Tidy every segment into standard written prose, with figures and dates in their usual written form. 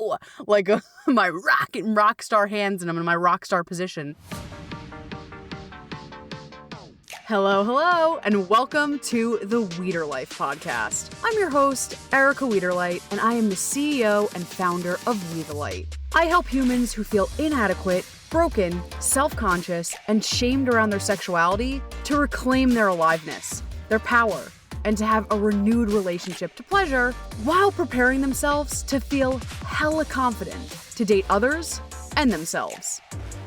go! Like my rock star hands, and I'm in my rock star position. Hello, and welcome to the Weeder Life podcast. I'm your host, Erica Weederlight, and I am the CEO and founder of We the Light. I help humans who feel inadequate, broken, self-conscious, and shamed around their sexuality to reclaim their aliveness, their power, and to have a renewed relationship to pleasure while preparing themselves to feel hella confident to date others and themselves.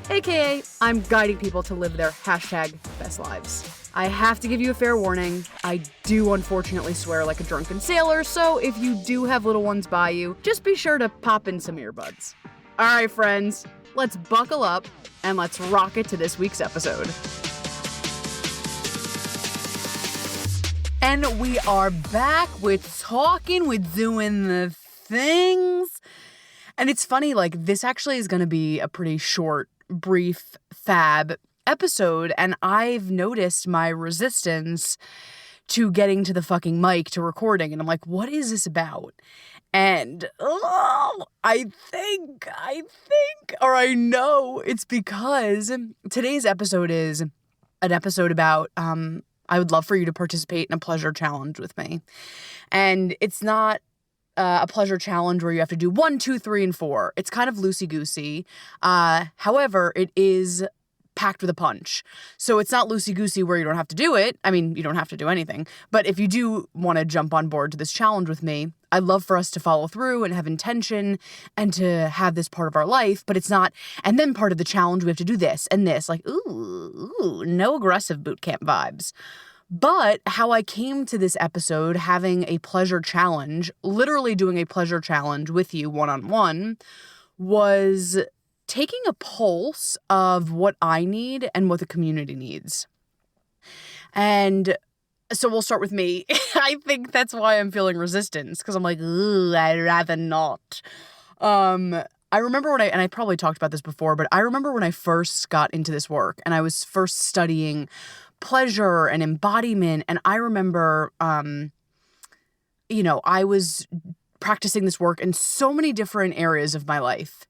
AKA, I'm guiding people to live their #best lives. I have to give you a fair warning. I do unfortunately swear like a drunken sailor, so if you do have little ones by you, just be sure to pop in some earbuds. All right, friends, let's buckle up and let's rock it to this week's episode. And we are back with talking, with doing the things. And it's funny, like, this actually is going to be a pretty short, brief, fab episode, and I've noticed my resistance to getting to the fucking mic, to recording, and I'm like, what is this about? And I know it's because today's episode is an episode about I would love for you to participate in a pleasure challenge with me. And it's not a pleasure challenge where you have to do 1, 2, 3, and 4. It's kind of loosey-goosey. However, it is packed with a punch. So it's not loosey-goosey where you don't have to do it. I mean, you don't have to do anything. But if you do want to jump on board to this challenge with me, I'd love for us to follow through and have intention and to have this part of our life. But it's not, and then part of the challenge, we have to do this and this. Like, ooh, no aggressive boot camp vibes. But how I came to this episode, having a pleasure challenge, literally doing a pleasure challenge with you one-on-one, was taking a pulse of what I need and what the community needs. And so we'll start with me. I think that's why I'm feeling resistance, because I'm like, ooh, I'd rather not. I remember when I probably talked about this before, but I remember when I first got into this work and I was first studying pleasure and embodiment. And I remember, I was practicing this work in so many different areas of my life.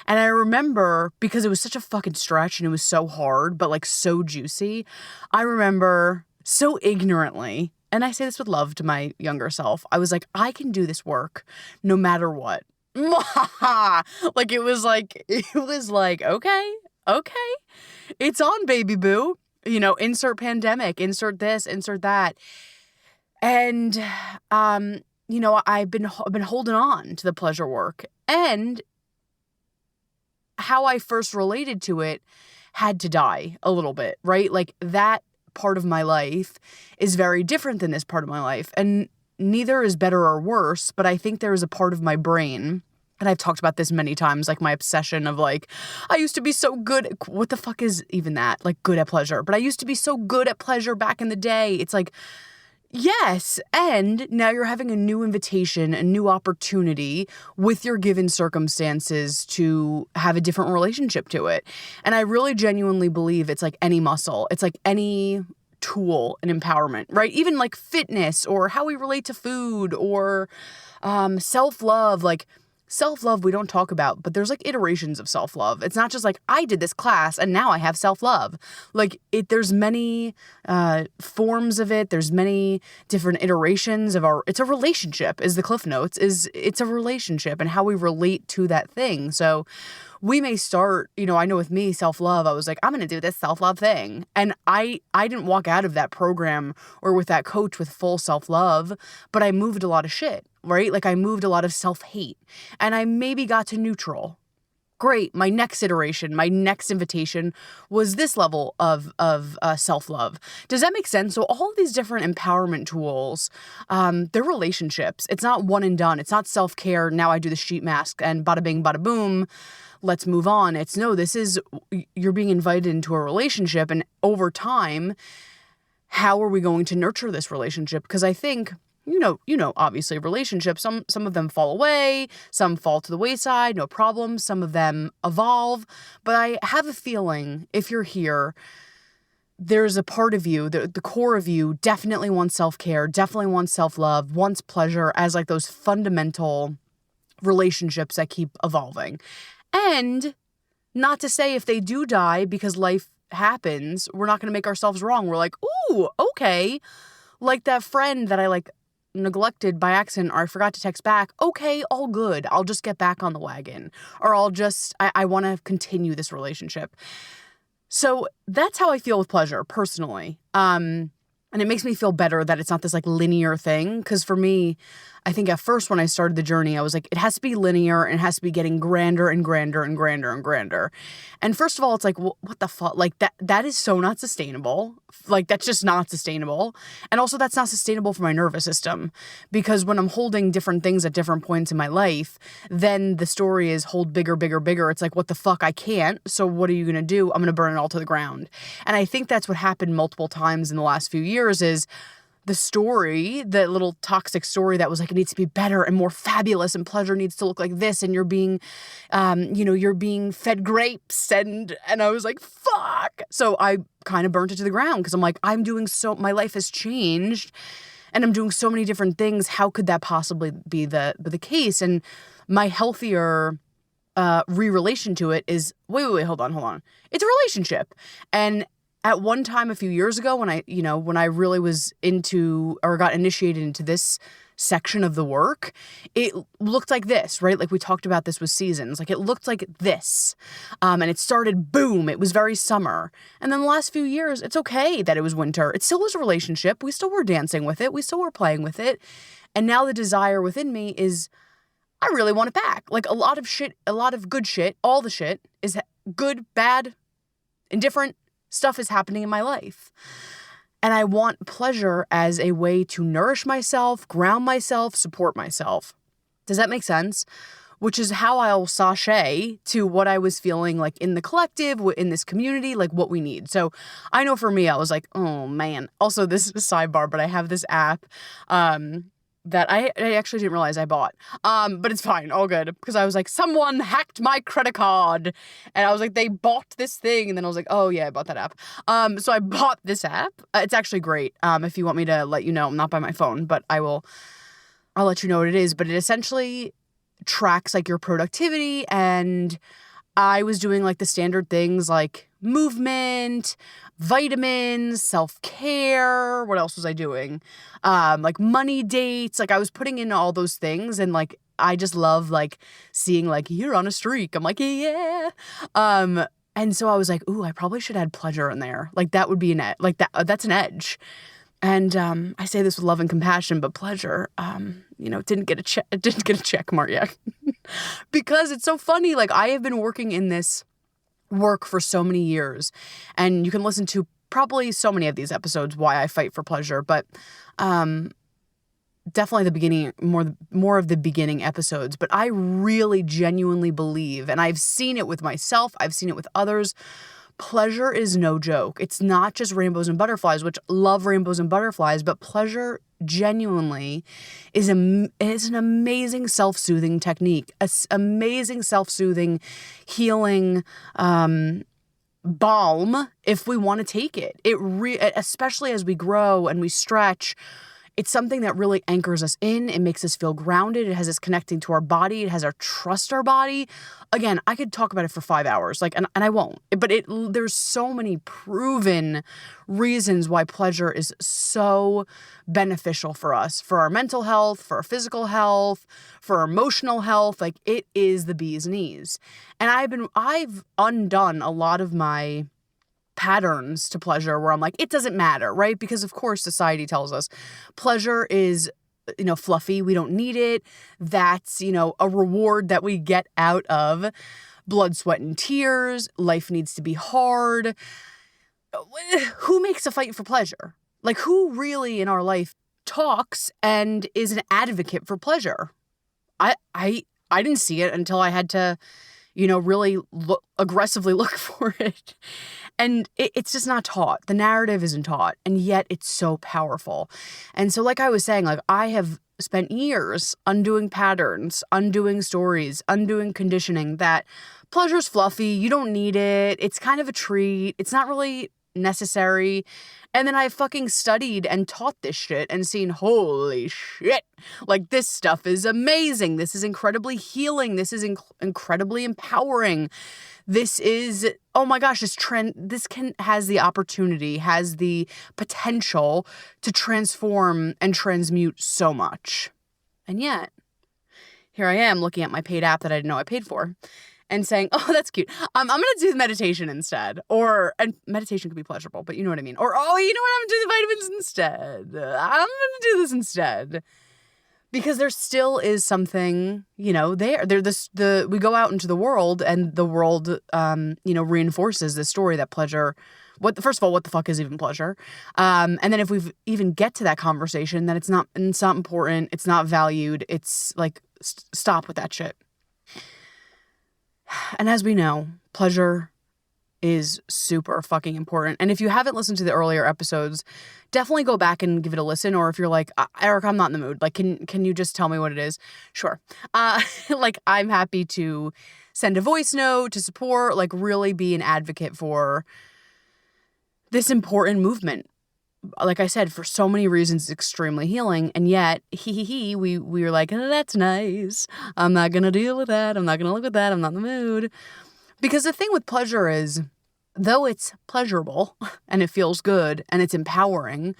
And I remember, because it was such a fucking stretch and it was so hard, but like so juicy, I remember so ignorantly, and I say this with love to my younger self, I was like, I can do this work no matter what. Like, it was like, okay, it's on, baby boo. Insert pandemic, insert this, insert that. And, I've been holding on to the pleasure work, and how I first related to it had to die a little bit, right? Like, that part of my life is very different than this part of my life, and neither is better or worse, but I think there is a part of my brain, and I've talked about this many times, like my obsession of like, I used to be so good. What the fuck is even that? Like, good at pleasure. But I used to be so good at pleasure back in the day. It's like, yes, and now you're having a new invitation, a new opportunity with your given circumstances to have a different relationship to it. And I really genuinely believe it's like any muscle. It's like any tool and empowerment, right? Even like fitness or how we relate to food or self-love. Like, self-love we don't talk about, but there's like iterations of self-love. It's not just like, I did this class and now I have self-love. Like, there's many forms of it. There's many different iterations of it's a relationship, is the Cliff Notes, it's a relationship and how we relate to that thing. So we may start, I know with me, self-love, I was like, I'm going to do this self-love thing. And I didn't walk out of that program or with that coach with full self-love, but I moved a lot of shit, right? Like, I moved a lot of self-hate, and I maybe got to neutral. Great. My next iteration, my next invitation was this level of self-love. Does that make sense? So all of these different empowerment tools, they're relationships. It's not one and done. It's not self-care. Now I do the sheet mask and bada bing, bada boom. Let's move on. You're being invited into a relationship, and over time, how are we going to nurture this relationship? Because I think, obviously relationships, some of them fall away, some fall to the wayside, no problem. Some of them evolve. But I have a feeling, if you're here, there's a part of you, the core of you definitely wants self-care, definitely wants self-love, wants pleasure as like those fundamental relationships that keep evolving. And not to say if they do die because life happens, we're not going to make ourselves wrong. We're like, ooh, okay. Like that friend that I like neglected by accident, or I forgot to text back. Okay, all good. I'll just get back on the wagon, or I want to continue this relationship. So that's how I feel with pleasure personally. And it makes me feel better that it's not this like linear thing. Because for me, I think at first when I started the journey, I was like, it has to be linear and it has to be getting grander and grander and grander and grander. And first of all, it's like, what the fuck? Like that is so not sustainable. Like that's just not sustainable. And also that's not sustainable for my nervous system, because when I'm holding different things at different points in my life, then the story is hold bigger, bigger, bigger. It's like, what the fuck? I can't. So what are you going to do? I'm going to burn it all to the ground. And I think that's what happened multiple times in the last few years is the story, the little toxic story that was like, it needs to be better and more fabulous and pleasure needs to look like this. And you're being, you're being fed grapes. And I was like, fuck. So I kind of burnt it to the ground because I'm like, my life has changed and I'm doing so many different things. How could that possibly be the case? And my healthier re-relation to it is, wait, hold on. It's a relationship. And at one time a few years ago when I really was into or got initiated into this section of the work, it looked like this, right? Like we talked about this with seasons. Like it looked like this. And it started, boom, it was very summer. And then the last few years, it's okay that it was winter. It still was a relationship. We still were dancing with it. We still were playing with it. And now the desire within me is, I really want it back. Like a lot of good shit, all the shit is good, bad, indifferent. Stuff is happening in my life. And I want pleasure as a way to nourish myself, ground myself, support myself. Does that make sense? Which is how I'll sashay to what I was feeling like in the collective, in this community, like what we need. So I know for me, I was like, oh man. Also, this is a sidebar, but I have this app that I actually didn't realize I bought. But it's fine, all good. Because I was like, someone hacked my credit card. And I was like, they bought this thing. And then I was like, oh yeah, I bought that app. So I bought this app. It's actually great. If you want me to let you know, I'm not by my phone, but I'll let you know what it is. But it essentially tracks like your productivity. And I was doing like the standard things like movement, vitamins, self-care. What else was I doing? Like money dates. Like I was putting in all those things, and like I just love like seeing like you're on a streak. I'm like, yeah. And so I was like, ooh, I probably should add pleasure in there. Like that would be that's an edge. And I say this with love and compassion, but pleasure, didn't get a check mark yet. Because it's so funny. Like I have been working in this work for so many years, and you can listen to probably so many of these episodes why I fight for pleasure, but definitely the beginning, more of the beginning episodes. But I really genuinely believe, and I've seen it with myself, I've seen it with others, pleasure is no joke. It's not just rainbows and butterflies, which love rainbows and butterflies, but pleasure genuinely is an amazing self-soothing technique, amazing self-soothing healing balm if we want to take it. Especially as we grow and we stretch, it's something that really anchors us in. It makes us feel grounded. It has us connecting to our body. It has our trust our body. Again, I could talk about it for 5 hours, and I won't. But there's so many proven reasons why pleasure is so beneficial for us, for our mental health, for our physical health, for our emotional health. Like it is the bee's knees. And I've undone a lot of my patterns to pleasure where I'm like, it doesn't matter, right? Because of course society tells us pleasure is, fluffy. We don't need it. That's, a reward that we get out of blood, sweat, and tears. Life needs to be hard. Who makes a fight for pleasure? Like who really in our life talks and is an advocate for pleasure? I didn't see it until I had to, really aggressively look for it. And it's just not taught. The narrative isn't taught. And yet it's so powerful. And so like I was saying, like I have spent years undoing patterns, undoing stories, undoing conditioning that pleasure's fluffy. You don't need it. It's kind of a treat. It's not really necessary. And then I fucking studied and taught this shit and seen, holy shit, like this stuff is amazing. This is incredibly healing. This is incredibly empowering. This is, oh my gosh, has the opportunity, has the potential to transform and transmute so much. And yet, here I am looking at my paid app that I didn't know I paid for and saying, oh, that's cute. I'm going to do the meditation instead. And meditation could be pleasurable, but you know what I mean. Or, oh, you know what? I'm going to do the vitamins instead. I'm going to do this instead. Because there still is something, you know, we go out into the world and the world, reinforces this story that pleasure, first of all, what the fuck is even pleasure? And then if we even get to that conversation, then it's not important. It's not valued. It's like, stop with that shit. And as we know, pleasure is super fucking important. And if you haven't listened to the earlier episodes, definitely go back and give it a listen. Or if you're like, Eric, I'm not in the mood. Like, can you just tell me what it is? Sure. Like, I'm happy to send a voice note to support, like really be an advocate for this important movement. Like I said, for so many reasons, it's extremely healing. And yet, we were like, oh, that's nice. I'm not going to deal with that. I'm not going to look at that. I'm not in the mood. Because the thing with pleasure is, though it's pleasurable and it feels good and it's empowering,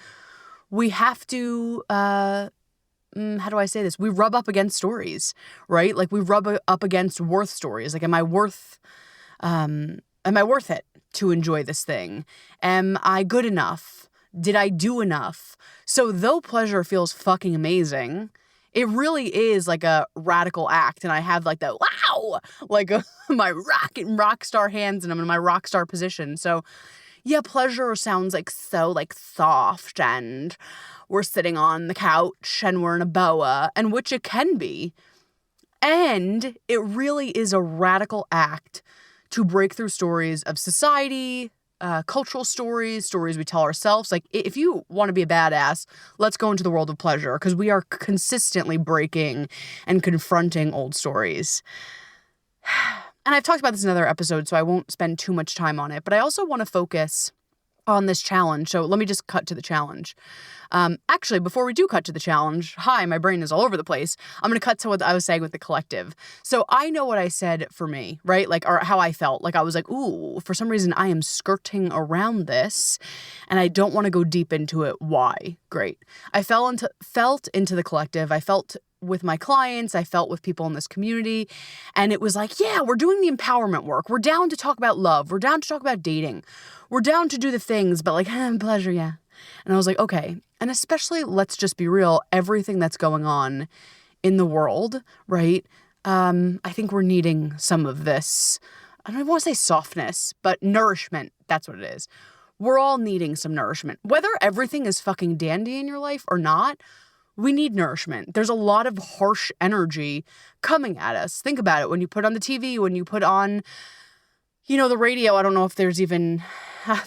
we have to, how do I say this? We rub up against stories, right? Like we rub up against worth stories. Like, am I worth it to enjoy this thing? Am I good enough? Did I do enough? So though pleasure feels fucking amazing, it really is like a radical act. And I have like that, wow, like my rock star hands and I'm in my rock star position. So yeah, pleasure sounds like so like soft and we're sitting on the couch and we're in a boa, and which it can be. And it really is a radical act to break through stories of society, cultural stories we tell ourselves. Like, if you want to be a badass, let's go into the world of pleasure, because we are consistently breaking and confronting old stories. And I've talked about this in another episode, so I won't spend too much time on it, but I also want to focus on this challenge. So let me just cut to the challenge. Actually, before we do cut to the challenge, my brain is all over the place. I'm going to cut to what I was saying with the collective. So I know what I said for me, right? Like, or how I felt. Like, I was like, ooh, for some reason I am skirting around this and I don't want to go deep into it. Why? Great. I felt into the collective. I felt with my clients, I felt with people in this community, and it was like, yeah, we're doing the empowerment work. We're down to talk about love. We're down to talk about dating. We're down to do the things, but like, pleasure, yeah. And I was like, okay. And especially, let's just be real, everything that's going on in the world, right? I think we're needing some of this, I don't even want to say softness, but nourishment. That's what it is. We're all needing some nourishment. Whether everything is fucking dandy in your life or not, we need nourishment. There's a lot of harsh energy coming at us. Think about it. When you put on the TV, when you put on, the radio, I don't know if there's even,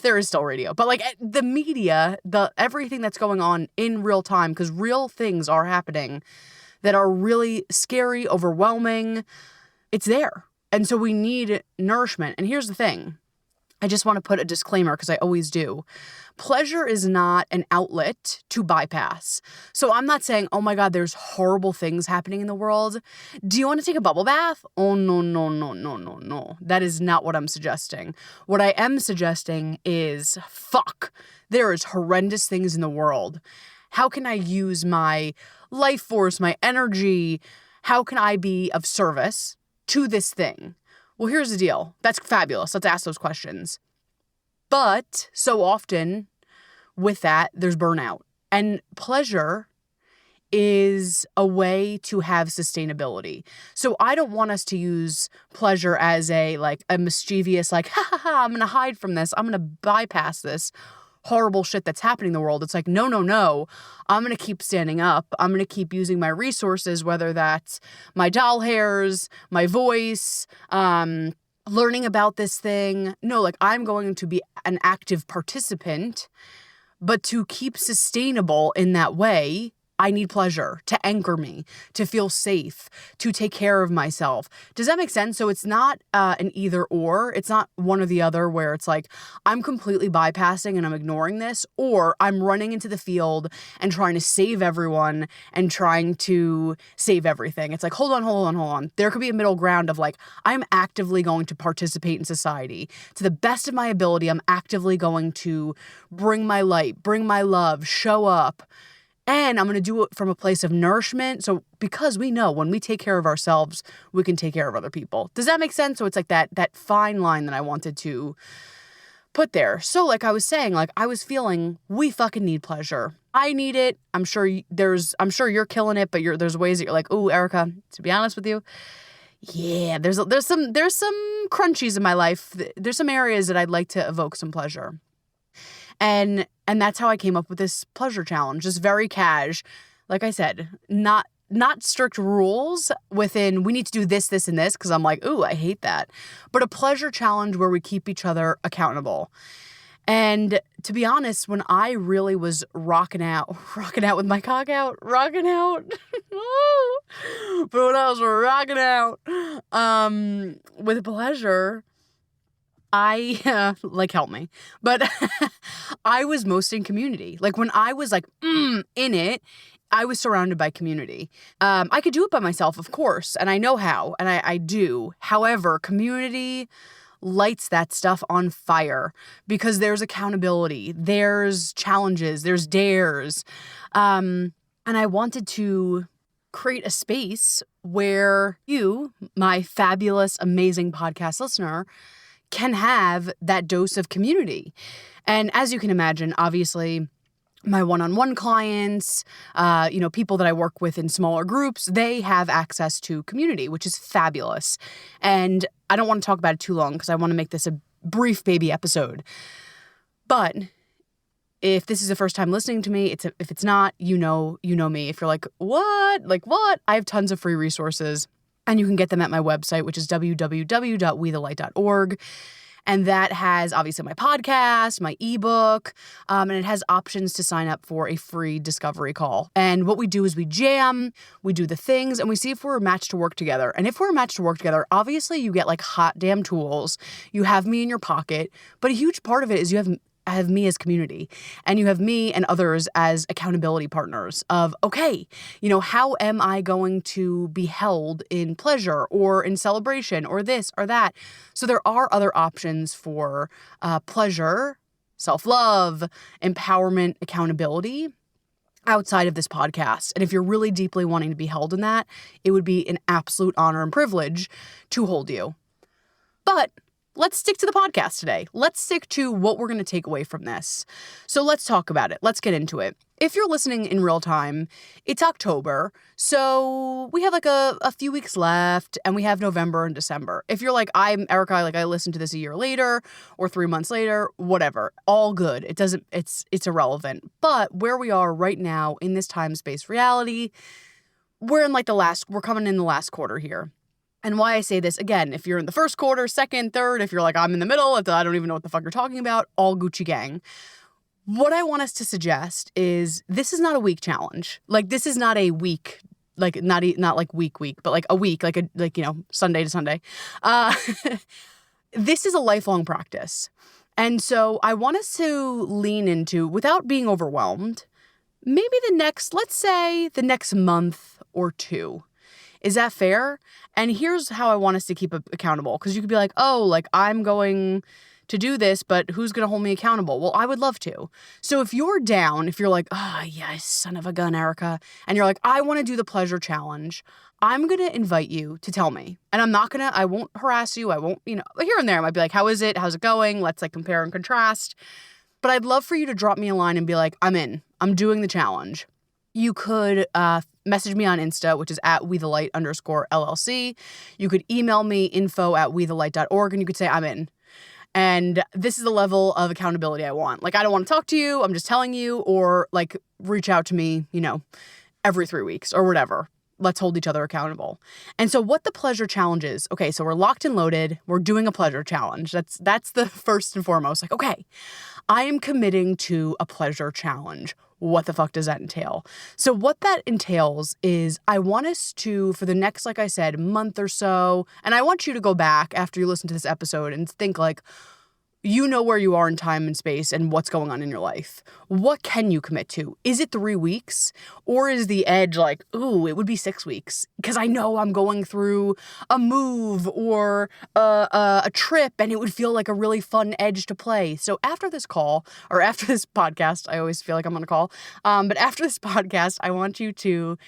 there is still radio, but like the media, everything that's going on in real time, because real things are happening that are really scary, overwhelming. It's there. And so we need nourishment. And here's the thing. I just want to put a disclaimer, because I always do. Pleasure is not an outlet to bypass. So I'm not saying, oh my God, there's horrible things happening in the world. Do you want to take a bubble bath? Oh, no, no, no, no, no, no. That is not what I'm suggesting. What I am suggesting is, there is horrendous things in the world. How can I use my life force, my energy? How can I be of service to this thing? Well, here's the deal. That's fabulous. Let's ask those questions. But so often with that, there's burnout. And pleasure is a way to have sustainability. So I don't want us to use pleasure as a mischievous, I'm going to hide from this. I'm going to bypass this horrible shit that's happening in the world. It's like, no. I'm going to keep standing up. I'm going to keep using my resources, whether that's my doll hairs, my voice, learning about this thing. No, I'm going to be an active participant, but to keep sustainable in that way, I need pleasure to anchor me, to feel safe, to take care of myself. Does that make sense? So it's not an either or. It's not one or the other where it's like, I'm completely bypassing and I'm ignoring this, or I'm running into the field and trying to save everyone and trying to save everything. It's like, hold on. There could be a middle ground of like, I'm actively going to participate in society. To the best of my ability, I'm actively going to bring my light, bring my love, show up. And I'm going to do it from a place of nourishment. So because we know when we take care of ourselves, we can take care of other people. Does that make sense? So it's like that fine line that I wanted to put there. So like I was saying, like I was feeling we fucking need pleasure. I need it. I'm sure you're killing it, but there's ways that you're like, "Ooh, Erica, to be honest with you, yeah, there's some crunchies in my life. There's some areas that I'd like to evoke some pleasure." And that's how I came up with this pleasure challenge. Just very cash. Like I said, not strict rules within we need to do this, and this, because I'm like, ooh, I hate that. But a pleasure challenge where we keep each other accountable. And to be honest, when I really was rocking out with my cock out, rocking out. But when I was rocking out with pleasure, I, help me, but I was most in community. Like when I was like, in it, I was surrounded by community. I could do it by myself, of course, and I know how, and I do. However, community lights that stuff on fire because there's accountability, there's challenges, there's dares. And I wanted to create a space where you, my fabulous, amazing podcast listener, can have that dose of community. And as you can imagine, obviously, my one-on-one clients, people that I work with in smaller groups, they have access to community, which is fabulous. And I don't want to talk about it too long because I want to make this a brief baby episode. But if this is the first time listening to me, if it's not, you know me. If you're like, what? Like what? I have tons of free resources. And you can get them at my website, which is www.wethelight.org. And that has obviously my podcast, my ebook, and it has options to sign up for a free discovery call. And what we do is we jam, we do the things, and we see if we're a match to work together. And if we're a match to work together, obviously you get like hot damn tools. You have me in your pocket. But a huge part of it is you have me as community, and you have me and others as accountability partners of, okay, how am I going to be held in pleasure or in celebration or this or that? So there are other options for pleasure, self-love, empowerment, accountability outside of this podcast. And if you're really deeply wanting to be held in that, it would be an absolute honor and privilege to hold you. But let's stick to the podcast today. Let's stick to what we're going to take away from this. So let's talk about it. Let's get into it. If you're listening in real time, it's October. So we have like a few weeks left, and we have November and December. If you're like, I'm Erica, I listened to this a year later or 3 months later, whatever, all good. It's irrelevant. But where we are right now in this time-space reality, we're coming in the last quarter here. And why I say this, again, if you're in the first quarter, second, third, if you're like, I'm in the middle, I don't even know what the fuck you're talking about, all Gucci gang. What I want us to suggest is this is not a week challenge. Like, this is not a week, like, not like week, but like a week, Sunday to Sunday. This is a lifelong practice. And so I want us to lean into, without being overwhelmed, maybe let's say the next month or two. Is that fair? And here's how I want us to keep accountable. Because you could be like, oh, like I'm going to do this, but who's going to hold me accountable? Well, I would love to. So if you're down, if you're like, oh, yes, son of a gun, Erica, and you're like, I want to do the pleasure challenge, I'm going to invite you to tell me. And I won't harass you. I won't, here and there, I might be like, how is it? How's it going? Let's compare and contrast. But I'd love for you to drop me a line and be like, I'm in. I'm doing the challenge. You could message me on Insta, which is at wethelight_LLC. You could email me info@wethelight.org, and you could say, I'm in. And this is the level of accountability I want. I don't want to talk to you. I'm just telling you. Or reach out to me, every 3 weeks or whatever. Let's hold each other accountable. And so what the pleasure challenge is, okay, so we're locked and loaded. We're doing a pleasure challenge. That's the first and foremost. Okay, I am committing to a pleasure challenge. What the fuck does that entail? So what that entails is I want us to, for the next, like I said, month or so, and I want you to go back after you listen to this episode and think like, you know where you are in time and space and what's going on in your life. What can you commit to? Is it 3 weeks? Or is the edge like, ooh, it would be 6 weeks? Because I know I'm going through a move or a trip and it would feel like a really fun edge to play. So after this call, or after this podcast, I always feel like I'm on a call. But after this podcast, I want you to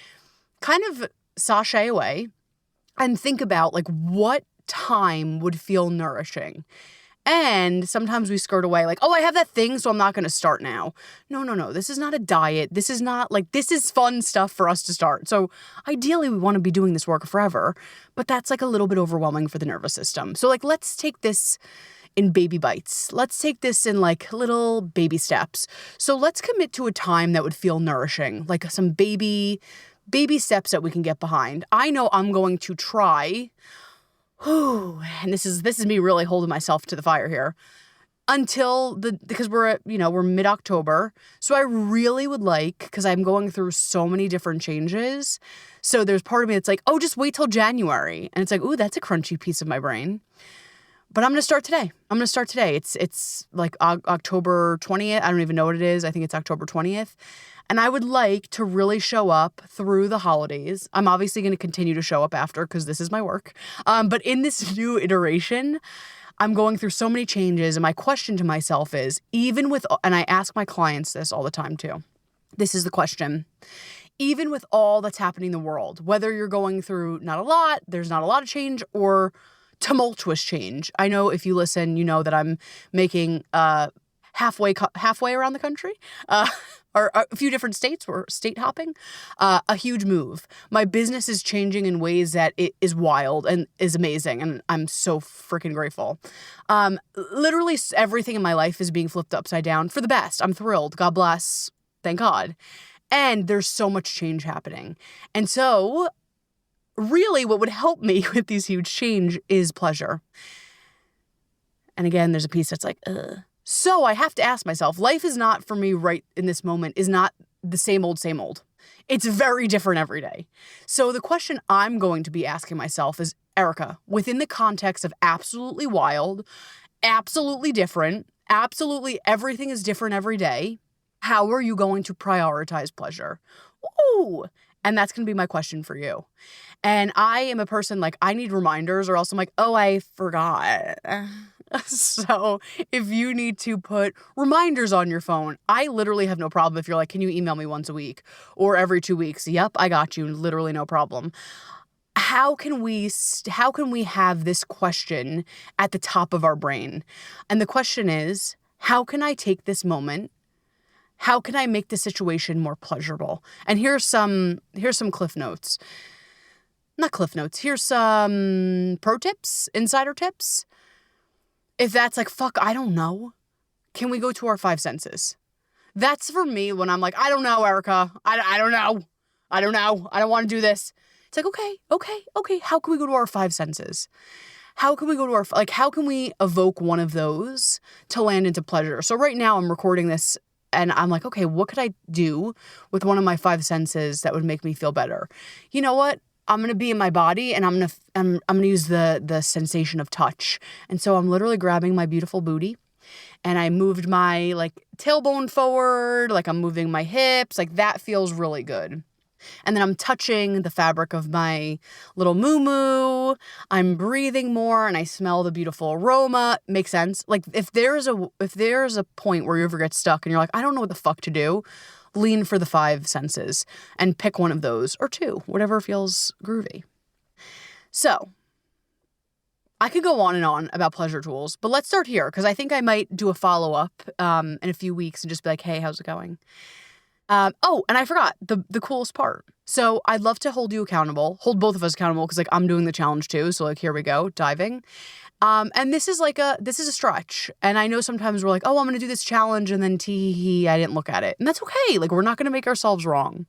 kind of sashay away and think about like what time would feel nourishing. And sometimes we skirt away like, oh, I have that thing, so I'm not going to start now. No. This is not a diet. This is not like, this is fun stuff for us to start. So ideally, we want to be doing this work forever, but that's like a little bit overwhelming for the nervous system. So like, let's take this in baby bites. Let's take this in like little baby steps. So let's commit to a time that would feel nourishing, like some baby steps that we can get behind. I know I'm going to try. And this is me really holding myself to the fire here because we're mid-October. So I really would like, because I'm going through so many different changes. So there's part of me that's like, oh, just wait till January. And it's like, ooh, that's a crunchy piece of my brain. But I'm going to start today. It's like October 20th. I don't even know what it is. I think it's October 20th. And I would like to really show up through the holidays. I'm obviously going to continue to show up after because this is my work. But in this new iteration, I'm going through so many changes. And my question to myself is, and I ask my clients this all the time too. This is the question. Even with all that's happening in the world, whether you're going through there's not a lot of change, or tumultuous change. I know if you listen, you know that I'm making halfway around the country, or a few different states. We're state hopping, a huge move. My business is changing in ways that it is wild and is amazing, and I'm so freaking grateful. Literally everything in my life is being flipped upside down for the best. I'm thrilled. God bless. Thank God. And there's so much change happening. And so really what would help me with these huge change is pleasure. And again, there's a piece that's like, ugh. So I have to ask myself, life is not for me right in this moment is not the same old. It's very different every day. So the question I'm going to be asking myself is, Erica, within the context of absolutely wild, absolutely different, absolutely everything is different every day, how are you going to prioritize pleasure? Ooh. And that's going to be my question for you. And I am a person like, I need reminders or else I'm like, oh, I forgot. So if you need to put reminders on your phone, I literally have no problem if you're like, can you email me once a week or every 2 weeks? Yep, I got you. Literally no problem. How can we have this question at the top of our brain? And the question is, how can I take this moment? How can I make the situation more pleasurable? And here's some cliff notes. Not cliff notes. Here's some pro tips, insider tips. If that's like, fuck, I don't know. Can we go to our 5 senses? That's for me when I'm like, I don't know, Erica. I don't know. I don't want to do this. It's like, okay. How can we go to our 5 senses? How can we go to how can we evoke one of those to land into pleasure? So right now I'm recording this and I'm like, okay, what could I do with one of my 5 senses that would make me feel better? You know what? I'm going to be in my body and I'm going to use the sensation of touch. And so I'm literally grabbing my beautiful booty and I moved my like tailbone forward, like I'm moving my hips, like that feels really good. And then I'm touching the fabric of my little moo-moo. I'm breathing more and I smell the beautiful aroma. Makes sense. Like if there's a point where you ever get stuck and you're like, I don't know what the fuck to do, lean for the 5 senses and pick one of those or 2, whatever feels groovy. So I could go on and on about pleasure tools, but let's start here because I think I might do a follow-up in a few weeks and just be like, hey, how's it going? And I forgot the coolest part. So I'd love to hold both of us accountable because like I'm doing the challenge too. So like, here we go, diving. And this is a stretch. And I know sometimes we're like, oh, I'm going to do this challenge. And then I didn't look at it. And that's okay. Like, we're not going to make ourselves wrong.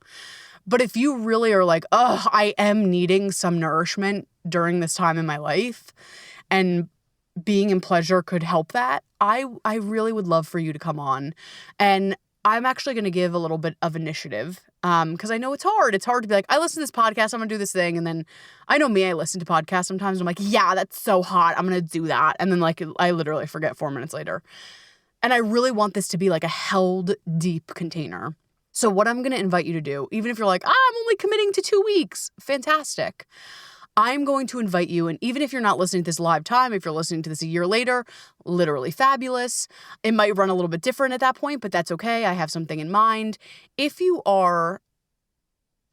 But if you really are like, oh, I am needing some nourishment during this time in my life. And being in pleasure could help that, I really would love for you to come on. And I'm actually going to give a little bit of initiative because I know it's hard. It's hard to be like, I listen to this podcast, I'm going to do this thing. And then I know me, I listen to podcasts sometimes. I'm like, yeah, that's so hot, I'm going to do that. And then like I literally forget 4 minutes later. And I really want this to be like a held deep container. So what I'm going to invite you to do, even if you're like, I'm only committing to 2 weeks, fantastic. I'm going to invite you, and even if you're not listening to this live time, if you're listening to this a year later, literally fabulous. It might run a little bit different at that point, but that's okay. I have something in mind. If you are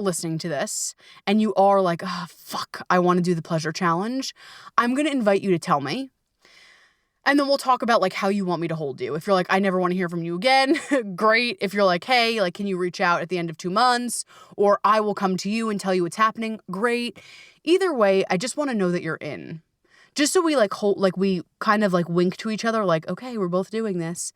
listening to this and you are like, oh, fuck, I want to do the pleasure challenge, I'm going to invite you to tell me. And then we'll talk about like how you want me to hold you. If you're like, I never want to hear from you again, great. If you're like, hey, like, can you reach out at the end of 2 months? Or I will come to you and tell you what's happening, great. Either way, I just want to know that you're in. Just so we like hold, like we kind of like wink to each other, like, okay, we're both doing this.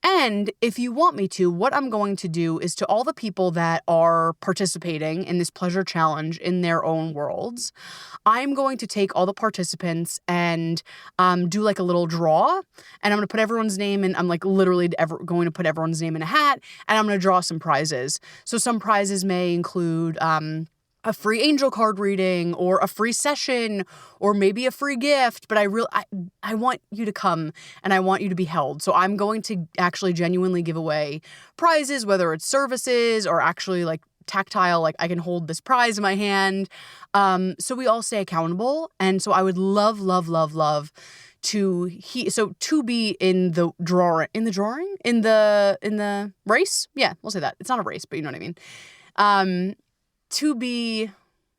And if you want me to, what I'm going to do is to all the people that are participating in this pleasure challenge in their own worlds, I'm going to take all the participants and do like a little draw. And I'm going to put everyone's name in. I'm like literally going to put everyone's name in a hat. And I'm going to draw some prizes. So some prizes may include a free angel card reading or a free session or maybe a free gift. But I want you to come and I want you to be held. So I'm going to actually genuinely give away prizes, whether it's services or actually like tactile, like I can hold this prize in my hand. So we all stay accountable. And so I would love to be in the race. Yeah, we'll say that. It's not a race, but you know what I mean. To be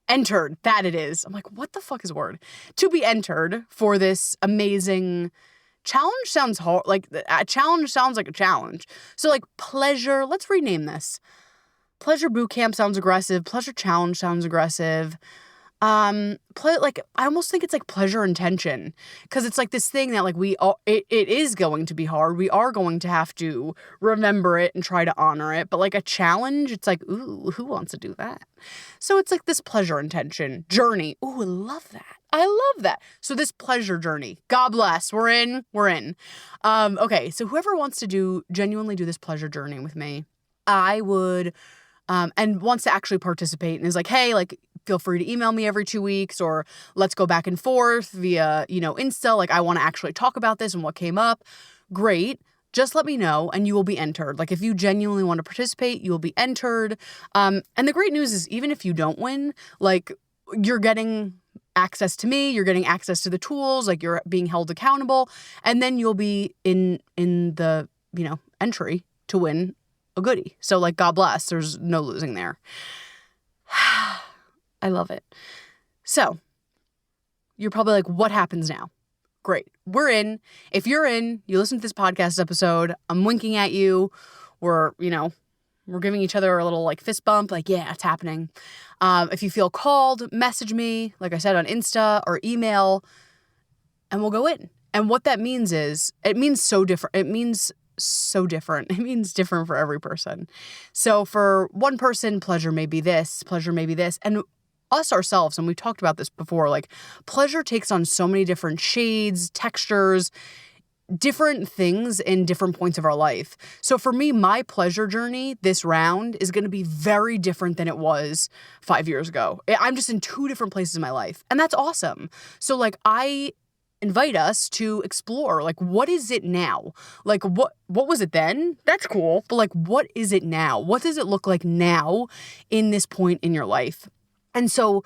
entered, that it is. I'm like, what the fuck is a word? To be entered for this amazing challenge sounds hard. Like a challenge sounds like a challenge. So like pleasure, let's rename this. Pleasure boot camp sounds aggressive. Pleasure challenge sounds aggressive. Like I almost think it's like pleasure intention because it's like this thing that like it is going to be hard. We are going to have to remember it and try to honor it. But like a challenge, it's like, ooh, who wants to do that? So it's like this pleasure intention journey. Ooh, I love that. I love that. So this pleasure journey, God bless, we're in. Okay. So whoever wants to genuinely do this pleasure journey with me, I would, and wants to actually participate and is like, hey, like, feel free to email me every 2 weeks or let's go back and forth via, Insta. Like I want to actually talk about this and what came up. Great. Just let me know and you will be entered. Like if you genuinely want to participate, you will be entered. And the great news is even if you don't win, like you're getting access to me, you're getting access to the tools, like you're being held accountable. And then you'll be in the, entry to win a goodie. So like, God bless, there's no losing there. I love it. So you're probably like, what happens now? Great. We're in. If you're in, you listen to this podcast episode, I'm winking at you. We're giving each other a little like fist bump, like, yeah, it's happening. If you feel called, message me, like I said, on Insta or email, and we'll go in. And what that means is it means so different. It means different for every person. So for one person, pleasure may be this. And us ourselves, and we've talked about this before, like pleasure takes on so many different shades, textures, different things in different points of our life. So for me, my pleasure journey this round is going to be very different than it was 5 years ago. I'm just in 2 different places in my life, and that's awesome. So like I invite us to explore, like, what is it now? Like, what was it then? That's cool. But like, what is it now? What does it look like now in this point in your life? And so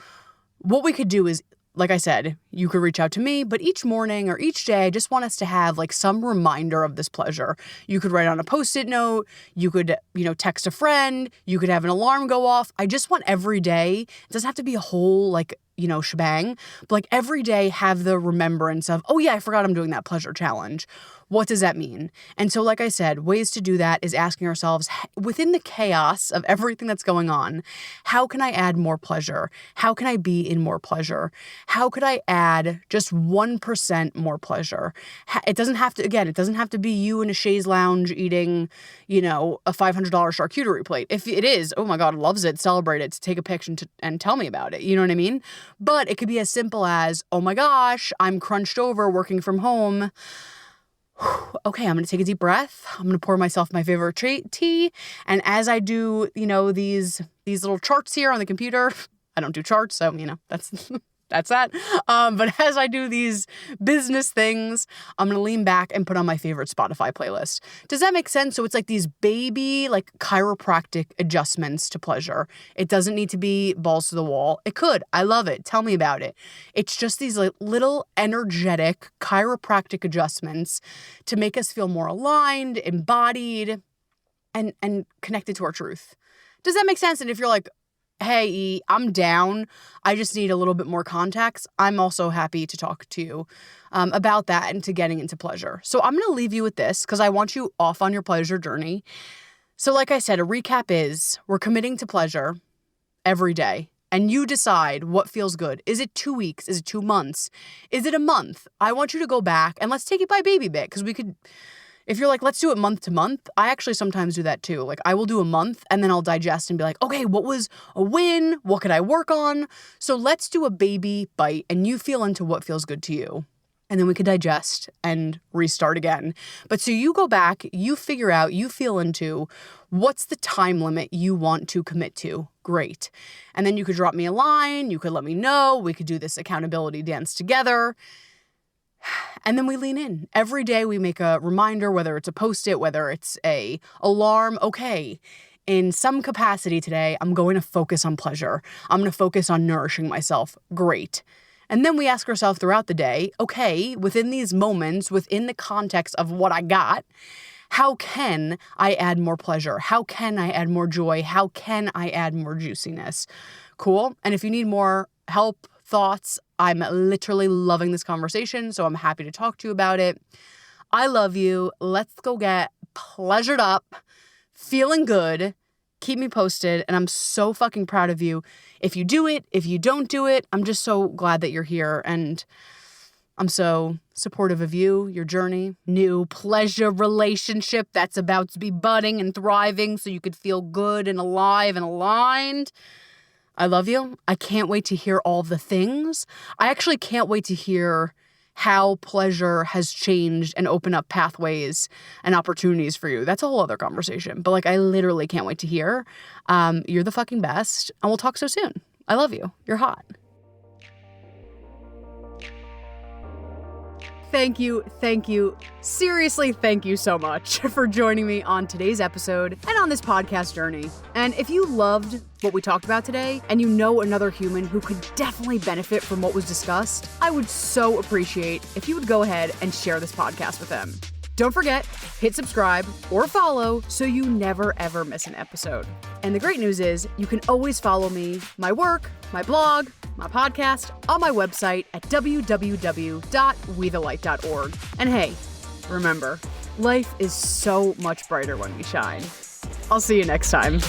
what we could do is, like I said, you could reach out to me, but each morning or each day, I just want us to have like some reminder of this pleasure. You could write on a Post-it note. You could, text a friend. You could have an alarm go off. I just want every day, it doesn't have to be a whole like, shebang, but like every day have the remembrance of, oh yeah, I forgot I'm doing that pleasure challenge. What does that mean? And so, like I said, ways to do that is asking ourselves, within the chaos of everything that's going on, how can I add more pleasure? How can I be in more pleasure? How could I add just 1% more pleasure? It doesn't have to be you in a chaise lounge eating, a $500 charcuterie plate. If it is, oh my God, loves it, celebrate it, take a picture and tell me about it. You know what I mean? But it could be as simple as, oh my gosh, I'm crunched over working from home. Okay, I'm going to take a deep breath. I'm going to pour myself my favorite tea. And as I do, these little charts here on the computer, I don't do charts, so, that's that's that. But as I do these business things, I'm going to lean back and put on my favorite Spotify playlist. Does that make sense? So it's like these baby, chiropractic adjustments to pleasure. It doesn't need to be balls to the wall. It could. I love it. Tell me about it. It's just these little energetic chiropractic adjustments to make us feel more aligned, embodied, and connected to our truth. Does that make sense? And if you're like, hey, E, I'm down, I just need a little bit more context, I'm also happy to talk to you about that and to getting into pleasure. So I'm going to leave you with this because I want you off on your pleasure journey. So like I said, a recap is we're committing to pleasure every day. And you decide what feels good. Is it 2 weeks? Is it 2 months? Is it a month? I want you to go back and let's take it by baby bit because we could... If you're like, let's do it month to month, I actually sometimes do that too. I will do a month and then I'll digest and be like, okay, what was a win? What could I work on? So let's do a baby bite and you feel into what feels good to you. And then we could digest and restart again. But so you go back, you figure out, you feel into what's the time limit you want to commit to. Great. And then you could drop me a line. You could let me know. We could do this accountability dance together. And then we lean in. Every day we make a reminder, whether it's a Post-it, whether it's a alarm. Okay, in some capacity today, I'm going to focus on pleasure. I'm going to focus on nourishing myself. Great. And then we ask ourselves throughout the day, okay, within these moments, within the context of what I got, how can I add more pleasure? How can I add more joy? How can I add more juiciness? Cool. And if you need more help, thoughts, I'm literally loving this conversation, so I'm happy to talk to you about it. I love you. Let's go get pleasured up, feeling good. Keep me posted, and I'm so fucking proud of you. If you do it, if you don't do it, I'm just so glad that you're here, and I'm so supportive of you, your journey, new pleasure relationship that's about to be budding and thriving so you could feel good and alive and aligned. I love you. I can't wait to hear all the things. I actually can't wait to hear how pleasure has changed and opened up pathways and opportunities for you. That's a whole other conversation. But I literally can't wait to hear. You're the fucking best. And we'll talk so soon. I love you. You're hot. Thank you. Seriously, thank you so much for joining me on today's episode and on this podcast journey. And if you loved what we talked about today and you know another human who could definitely benefit from what was discussed, I would so appreciate if you would go ahead and share this podcast with them. Don't forget, hit subscribe or follow so you never ever miss an episode. And the great news is you can always follow me, my work, my blog, my podcast on my website at www.wethelight.org. And hey, remember, life is so much brighter when we shine. I'll see you next time.